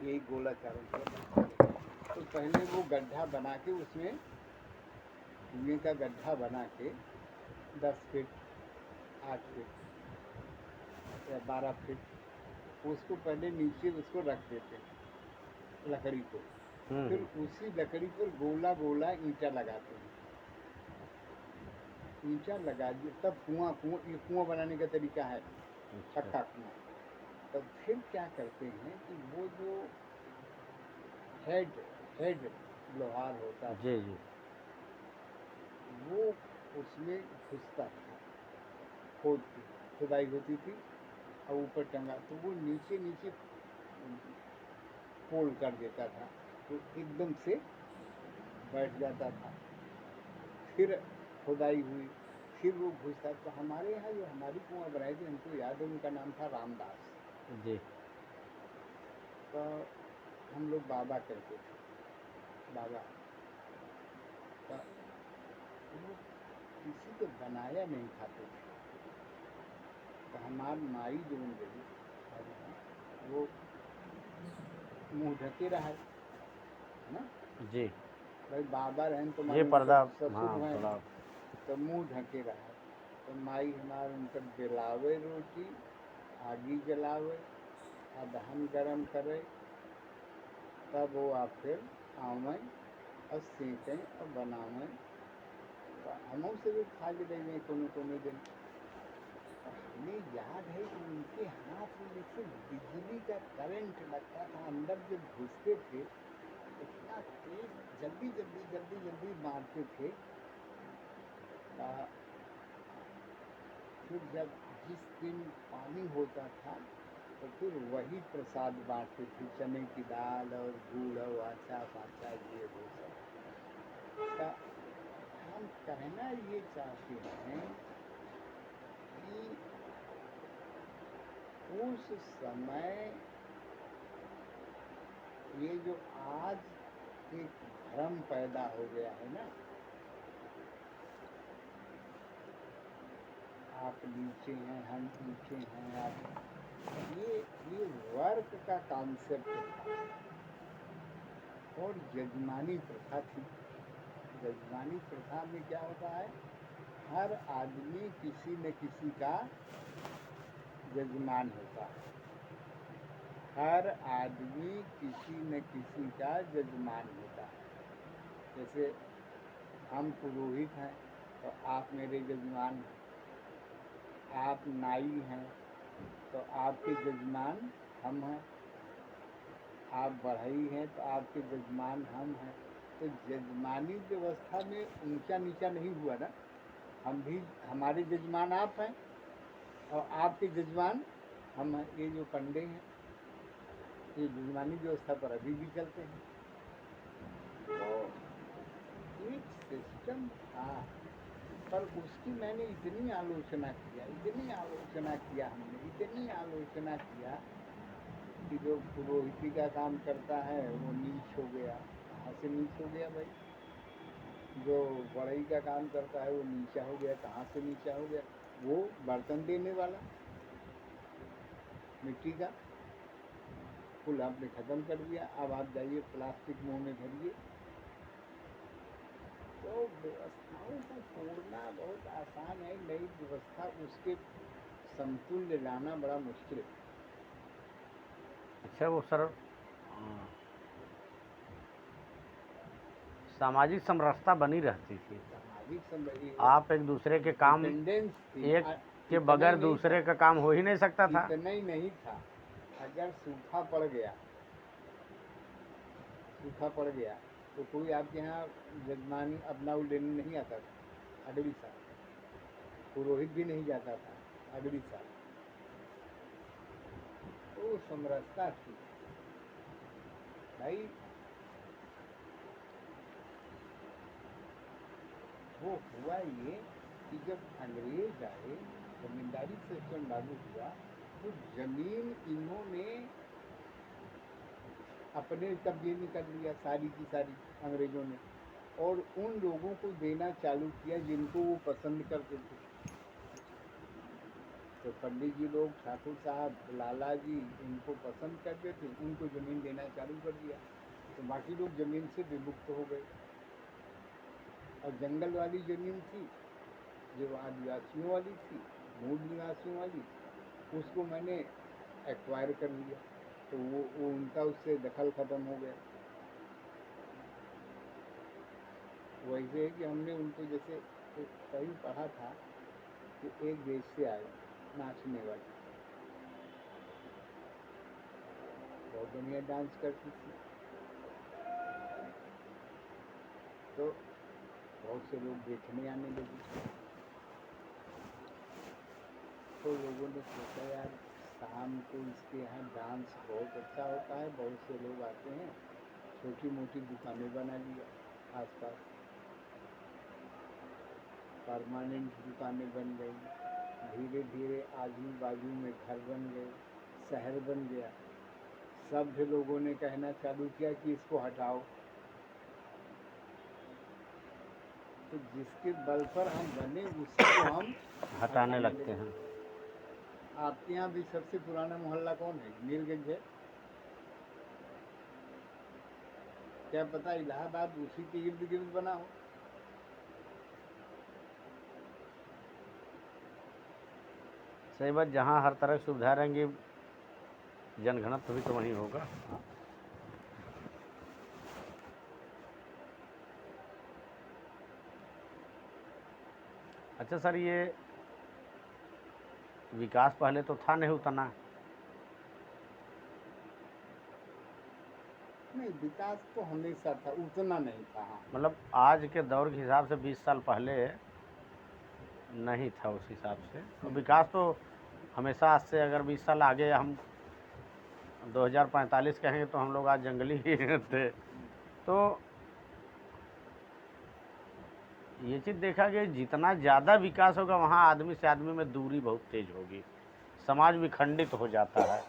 यही गोला चारों तरफ। तो पहले वो गड्ढा बना के उसमें कुएं का गड्ढा बना के 10 फीट 8 फीट या 12 फीट उसको पहले नीचे उसको रख देते लकड़ी को, फिर उसी लकड़ी पर गोला गोला ईंटा लगाते हैं। ईंटा लगा दिए तब ये कुआं बनाने का तरीका है, पक्का कुआं। तब फिर क्या करते हैं कि वो जो हेड लोहार होता है जी जी, वो उसमें घुसता था, खोद की खुदाई होती थी और ऊपर टंगा तो वो नीचे नीचे फोल्ड कर देता था, तो एकदम से बैठ जाता था। फिर खुदाई हुई, फिर वो घुसता। तो हमारे यहाँ जो हमारी कुआं बनाई थी, हमको याद है उनका नाम था रामदास। जी तो हम लोग बाबा कहते थे, बाबा। तो वो किसी को बनाया नहीं खाते थे। तो हमारी माई जो रही वो मुँह ढके रहा है ना, जी, भाई बाबा रहें तो ये मालूम पर्दा, ससुर हाँ हैं थोड़ा, तो मुँह ढके रहा। तो माई हमारे उनकर बेलावे रोटी, आगी जलावे, अदहन गरम करे, तब वो आप फिर आवें और सेकें और बनावें। तो हम से भी खा लेंगे कोनो दिन। हमें याद है कि उनके हाथ में जैसे बिजली का करंट लगता था, अंदर जब घुसते थे इतना तेज जल्दी जल्दी जल्दी जल्दी मारते थे। फिर जब जिस दिन पानी होता था तो फिर वही प्रसाद बांटते थे, चने की दाल और गुड़ और आचा पाचा ये वो सब। हम कहना ये चाहते हैं कि उस समय ये जो आज एक भ्रम पैदा हो गया है ना, आप नीचे हैं हम ऊंचे हैं, आप ये वर्क का कॉन्सेप्ट था और यजमानी प्रथा थी। यजमानी प्रथा में क्या होता है, हर आदमी किसी न किसी का यजमान होता है। हर आदमी किसी न किसी का यजमान होता है। जैसे हम पुरोहित हैं तो आप मेरे यजमान हैं, आप नाई हैं तो आपके यजमान हम हैं, आप बढ़ई हैं तो आपके यजमान हम हैं। तो यजमानी व्यवस्था में ऊंचा नीचा नहीं हुआ ना, हम भी, हमारे यजमान आप हैं और आपके यजमान हम हैं। ये जो पंडे हैं ये यजमानी व्यवस्था पर अभी भी चलते हैं। तो एक सिस्टम था, पर उसकी मैंने इतनी आलोचना किया, हमने इतनी आलोचना किया कि जो पुरोहिती का काम करता है वो नीच हो गया। कहाँ से नीच हो गया भाई? जो बढ़ई का काम करता है वो नीचा हो गया। कहाँ से नीचा हो गया? वो बर्तन देने वाला मिट्टी का फूल आपने ख़त्म कर दिया, अब आप जाइए प्लास्टिक मुंह में भरिए। तो व्यवस्थाओं को तोड़ना बहुत आसान है, नई व्यवस्था उसके समतुल्य लाना बड़ा मुश्किल है। अच्छा वो सर, सामाजिक समरसता बनी रहती थी, सामाजिक आप एक दूसरे के काम, डिपेंडेंस थी। एक के बगैर दूसरे का काम हो ही नहीं सकता था। इतना ही नहीं था, अगर सूखा पड़ गया तो कोई आपके यहाँ यजमान अपना वो लेने नहीं आता था। अगली साल पुरोहित भी नहीं जाता था अगली साल। तो समरसता थी भाई। वो हुआ ये कि जब अंग्रेज आए, जमींदारी सिस्टम लागू हुआ, तो जमीन इन्होंने अपने कब्जे में कर लिया सारी की सारी अंग्रेजों ने, और उन लोगों को देना चालू किया जिनको वो पसंद करते थे। तो पंडित जी लोग, ठाकुर साहब, लाला जी, इनको पसंद करते थे, उनको ज़मीन देना चालू कर दिया। तो बाकी लोग ज़मीन से विमुक्त हो गए। और जंगल वाली ज़मीन थी जो आदिवासियों वाली थी, मूल निवासियों वाली, उसको मैंने एक्वायर कर लिया। तो वो उनका उससे दखल ख़त्म हो गया। वैसे है कि हमने उनको जैसे कहीं पढ़ा था कि एक देश से आए नाचने वाली, बहुत बढ़िया डांस करती थी। तो बहुत से लोग देखने आने लगे। तो लोगों ने सोचा यार शाम को इसके यहाँ डांस बहुत अच्छा होता है, बहुत से लोग आते हैं। छोटी मोटी दुकानें बना लिया आसपास, परमानेंट दुकानें बन गई। धीरे धीरे आजू बाजू में घर बन गए, शहर बन गया। सभ्य लोगों ने कहना चालू किया कि इसको हटाओ। तो जिसके बल पर हम बने उसी को हम हटाने लगते हैं। आपके यहाँ भी सबसे पुराना मोहल्ला कौन है? नीलगंज है क्या? पता इलाहाबाद उसी के इर्द गिर्द बना हो। सही बात, जहाँ हर तरह की सुविधा रहेंगी जनघनत्व भी तो वहीं होगा। अच्छा सर, ये विकास पहले तो था नहीं उतना? नहीं, विकास तो हमेशा था, उतना नहीं था। हाँ, मतलब आज के दौर के हिसाब से 20 साल पहले नहीं था उस हिसाब से। और विकास तो हमेशा, आज से अगर 20 साल आगे हम 2045 कहेंगे तो हम लोग आज जंगली ही थे। तो ये चीज़ देखा कि जितना ज़्यादा विकास होगा वहाँ आदमी से आदमी में दूरी बहुत तेज होगी, समाज विखंडित हो जाता है।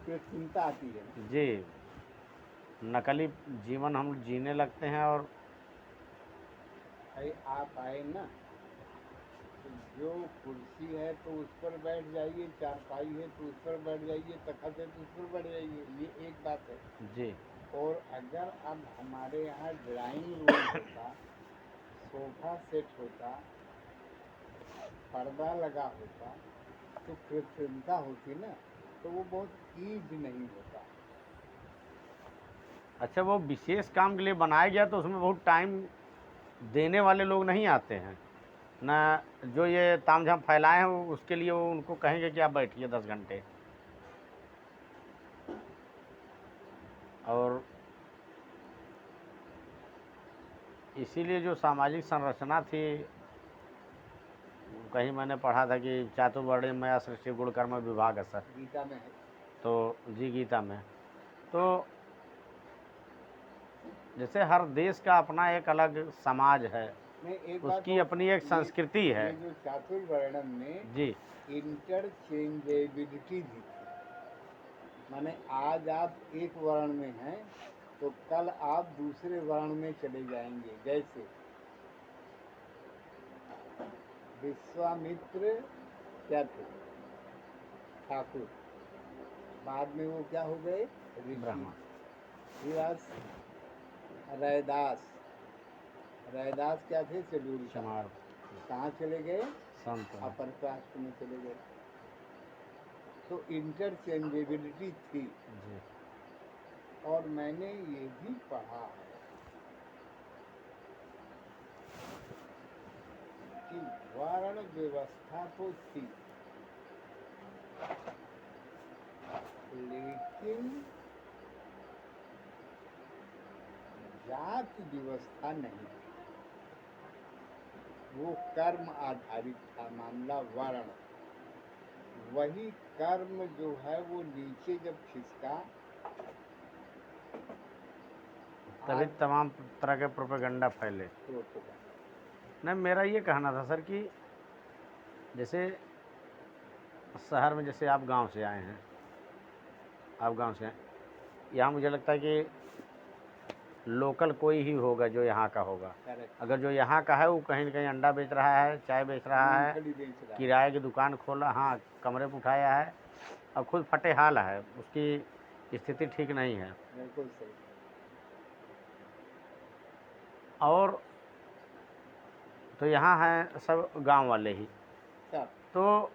फिर चिंता आती है जी, नकली जीवन हम जीने लगते हैं। और भाई आप आए ना, तो जो कुर्सी है तो उस पर बैठ जाइए, चारपाई है तो उस पर बैठ जाइए, तखत है तो उस पर बैठ जाइए, ये एक बात है। जी, और अगर अब हमारे यहाँ ड्राइंग रूम होता, सोफा सेट होता, पर्दा लगा होता, तो कृत्रिमता होती ना, तो वो बहुत ईज नहीं होता। अच्छा, वो विशेष काम के लिए बनाया गया तो उसमें बहुत टाइम देने वाले लोग नहीं आते हैं ना। जो ये तामझाम फैलाए हैं उसके लिए वो उनको कहेंगे कि आप बैठिए 10 घंटे। और इसीलिए जो सामाजिक संरचना थी, कहीं मैंने पढ़ा था कि चातुर्वर्ण्यम मया सृष्टि गुणकर्म विभाग सर, गीता में है। तो जी गीता में। तो जैसे हर देश का अपना एक अलग समाज है, नहीं, एक बात उसकी और अपनी था, एक संस्कृति है। ये जो चातुर्वर्णम में जी, इंटरचेंजेबिलिटी भी थी। माने आज आप एक वर्ण में हैं तो कल आप दूसरे वर्ण में चले जाएंगे। जैसे विश्वामित्र क्या थे? ठाकुर। बाद में वो क्या हो गए? ऋषि। ब्राह्मण। रैदास। रैदास क्या थे? Schedule caste. चमार, कहाँ चले गए? संत। अपर कास्ट में चले गए। तो इंटरचेंजेबिलिटी थी। जी, और मैंने ये भी पढ़ा है कि वर्ण व्यवस्था तो थी, लेकिन जाति व्यवस्था नहीं थी। वो कर्म आधारित था मामला, वर्ण। वही कर्म जो है वो नीचे जब खिसका, तभी तमाम तरह के प्रोपेगेंडा फैले। नहीं, मेरा ये कहना था सर कि जैसे शहर में, जैसे आप गांव से आए हैं, आप गांव से आए, यहाँ मुझे लगता है कि लोकल कोई ही होगा जो यहाँ का होगा। करेक्ट। अगर जो यहाँ का है वो कहीं न कहीं अंडा बेच रहा है, चाय बेच रहा है, मूंगफली बेच रहा है। किराए की दुकान खोला, हाँ, कमरे पे उठाया है और खुद फटे हाल है, उसकी स्थिति ठीक नहीं है। बिल्कुल सही। और तो यहाँ हैं सब गांव वाले ही, सब तो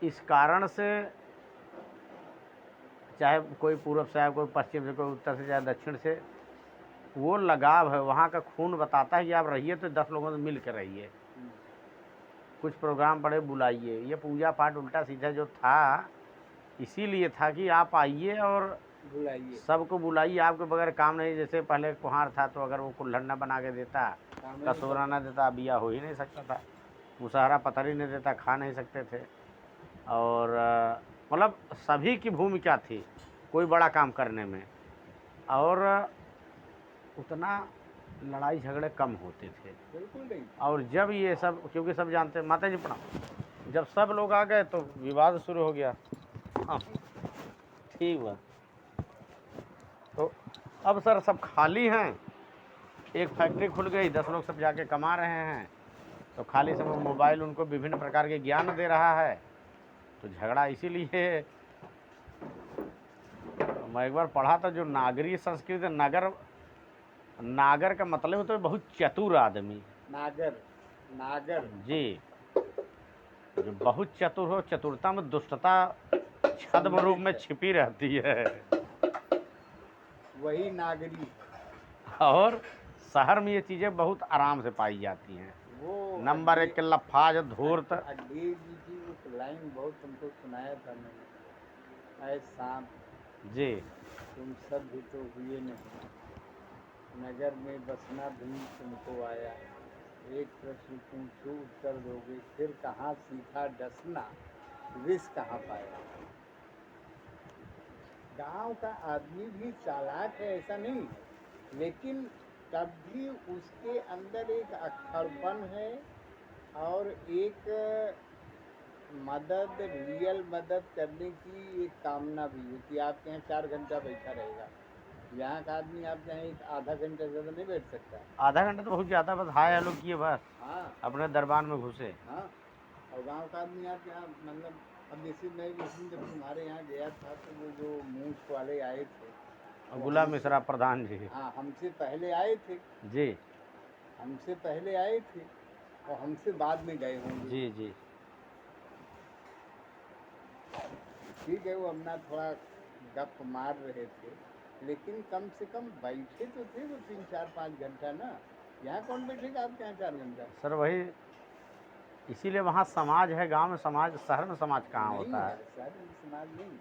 इस कारण से चाहे कोई पूर्व से आए, कोई पश्चिम से, कोई उत्तर से, चाहे दक्षिण से, वो लगाव है, वहाँ का खून बताता है कि आप रहिए तो 10 लोगों से मिल के रहिए, कुछ प्रोग्राम पड़े बुलाइए। ये पूजा पाठ उल्टा सीधा जो था, इसीलिए था कि आप आइए और बुलाइए, सबको बुलाइए, आपके बगैर काम नहीं। जैसे पहले कुम्हार था तो अगर वो कुल्हड़ न बना के देता, कसोरा न देता, बिया हो ही नहीं सकता था, मुसहरा पतरी नहीं देता, खा नहीं सकते थे। और मतलब सभी की भूमिका थी कोई बड़ा काम करने में, और उतना लड़ाई झगड़े कम होते थे। बिल्कुल नहीं। और जब ये सब, क्योंकि सब जानते, माता जी प्रणाम, जब सब लोग आ गए तो विवाद शुरू हो गया। हाँ ठीक बा। तो अब सर सब खाली हैं, एक फैक्ट्री खुल गई, 10 लोग सब जाके कमा रहे हैं, तो खाली समय मोबाइल उनको विभिन्न प्रकार के ज्ञान दे रहा है, तो झगड़ा इसीलिए। मैं एक बार पढ़ा था, जो नागरीय संस्कृति, नागर का मतलब होता है बहुत चतुर आदमी। नागर जी, जो बहुत चतुर हो, चतुरता में दुष्टता छद्म रूप में छिपी रहती है, वही नागरी। और शहर में ये चीज़ें बहुत आराम से पाई जाती हैं। वो नंबर 1 के लफाज धूर्त। अड्डे जी की उस लाइन बहुत तुमको सुनाया था मैंने, ऐ सांप जी, तुम सब भी तो हुए नहीं, नगर में बसना भी तुमको आया, एक प्रश्न पूछूं उत्तर दोगे, फिर कहाँ सीखा डसना, विष कहाँ पाया। गांव का आदमी भी चालाक है ऐसा नहीं, लेकिन तब भी उसके अंदर एक अक्खरपन है और एक मदद, रियल मदद करने की एक कामना भी है कि आपके यहाँ 4 घंटा बैठा रहेगा। यहाँ का आदमी आपके यहाँ एक आधा घंटा ज़्यादा नहीं बैठ सकता। आधा घंटा तो बहुत ज़्यादा, बस हाय हेलो किए बस, हाँ, अपने दरबार में घुसे। हाँ। और गांव का आदमी आपके यहाँ मतलब, अब जैसे मैं उस दिन जब तुम्हारे यहाँ गया था तो वो जो मूछ वाले आए थे, गुलाम मिश्रा प्रधान जी, हाँ, हमसे पहले आए थे जी, हमसे पहले आए थे और हमसे बाद में गए होंगे। जी जी, ठीक है, वो अपना थोड़ा गप मार रहे थे, लेकिन कम से कम बैठे तो थे वो 3, 4, 5 घंटा ना। यहाँ कौन बैठेगा आपके यहाँ 4 घंटा? सर वही, इसीलिए वहाँ समाज है, गांव में समाज, शहर में समाज कहाँ नहीं होता है? शहर में समाज नहीं,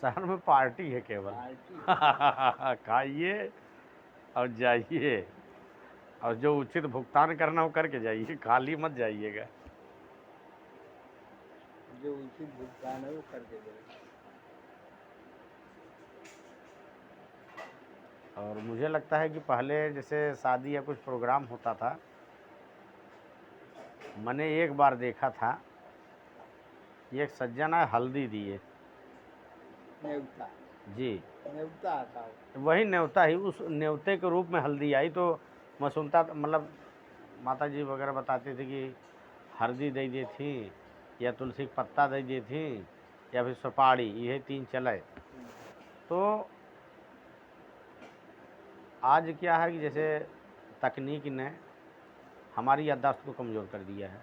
शहर में पार्टी है केवल, पार्टी। खाइए और जाइए, और जो उचित भुगतान करना हो करके जाइए, खाली मत जाइएगा। जो उचित भुगतान है वो करके जाए। और मुझे लगता है कि पहले जैसे शादी या कुछ प्रोग्राम होता था, मैंने एक बार देखा था, एक सज्जन है हल्दी दिए, न्योता, जी, न्योता आता हो, वही न्योता ही, उस न्योते के रूप में हल्दी आई। तो मैं सुनता, मतलब माता जी वगैरह बताती थी कि हल्दी दे दी थी, या तुलसी का पत्ता दे दी थी, या फिर सुपारी, ये 3 चले। तो आज क्या है कि जैसे तकनीक ने हमारी याददाश्त को कमज़ोर कर दिया है।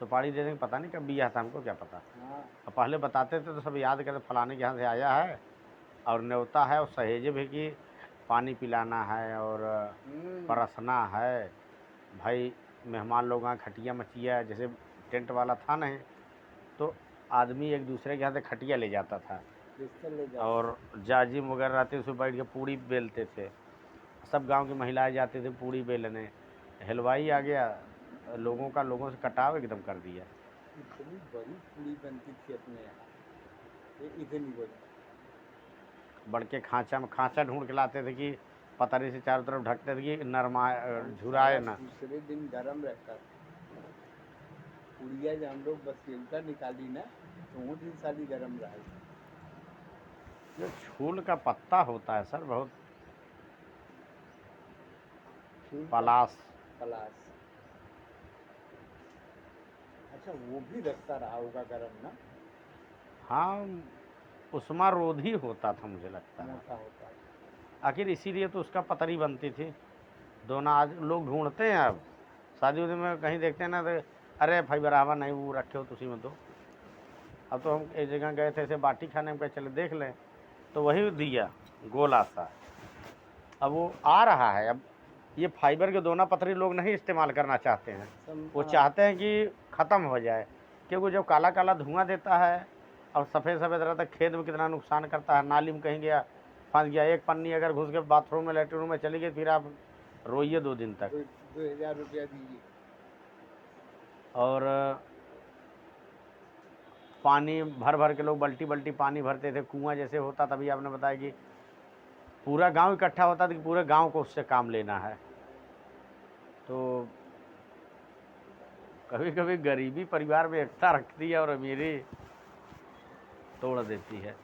सुपारी देने का पता नहीं कब बिया था, हमको क्या पता। हाँ, और पहले बताते थे तो सब याद करते, फलाने के यहाँ से आया है, और न्योता है, और सहेजे भी कि पानी पिलाना है और परसना है, भाई मेहमान लोग आए, खटिया मचिया, जैसे टेंट वाला था नहीं, तो आदमी एक दूसरे के यहाँ से खटिया ले जाता था, और जाजिम वगैरह रहते उसमें बैठ के पूड़ी बेलते थे, सब गांव की महिलाएं जाते थे पूड़ी बेलने। हलवाई आ गया, लोगों से कटाव एकदम कर दिया। इतनी बड़ी पूड़ी बनती थी अपने यहाँ, इतनी बड़ी, बढ़ के खांचा ढूंढ के लाते थे कि पतरी से चारों तरफ ढकते थे कि नरमा झुराए ना। दूसरे दिन गर्म रहता था पुड़िया, जब हम लोग बस निकाली ना तो वो दिन साली गर्म रहा। जो छूल का पत्ता होता है सर, बहुत फूल का पलाश। पलाश। अच्छा, वो भी रखता रहा होगा गर्म ना, हाँ, उस्मा रोधी होता था मुझे लगता है। मोटा होता है। आखिर इसीलिए तो उसका पतरी बनती थी। दोना आज लोग ढूंढते हैं, अब शादी उदी में कहीं देखते हैं ना तो अरे भाई बराबर नहीं वो रखे हो तुसी में तो। अब तो हम एक जगह गए थे ऐसे बाटी खाने में, कहे चले देख लें, तो वही दिया गोला सा। अब वो आ रहा है, अब ये फाइबर के दोना पतरी लोग नहीं इस्तेमाल करना चाहते हैं, वो हाँ, चाहते हैं कि ख़त्म हो जाए, क्योंकि जब काला काला धुआं देता है और सफ़ेद सफ़ेद रहता है, खेत में कितना नुकसान करता है। नाली में कहीं गया, फंस गया, एक पन्नी अगर घुस के बाथरूम में लेटरिन में चली गई, फिर आप रोइए 2 दिन तक। 2000 रुपया दीजिए। और पानी भर भर के लोग बल्टी बल्टी पानी भरते थे, कुआं जैसे होता, तभी आपने बताया कि पूरा गांव इकट्ठा होता था कि पूरे गांव को उससे काम लेना है। तो कभी कभी गरीबी परिवार में एकता रखती है और अमीरी तोड़ देती है।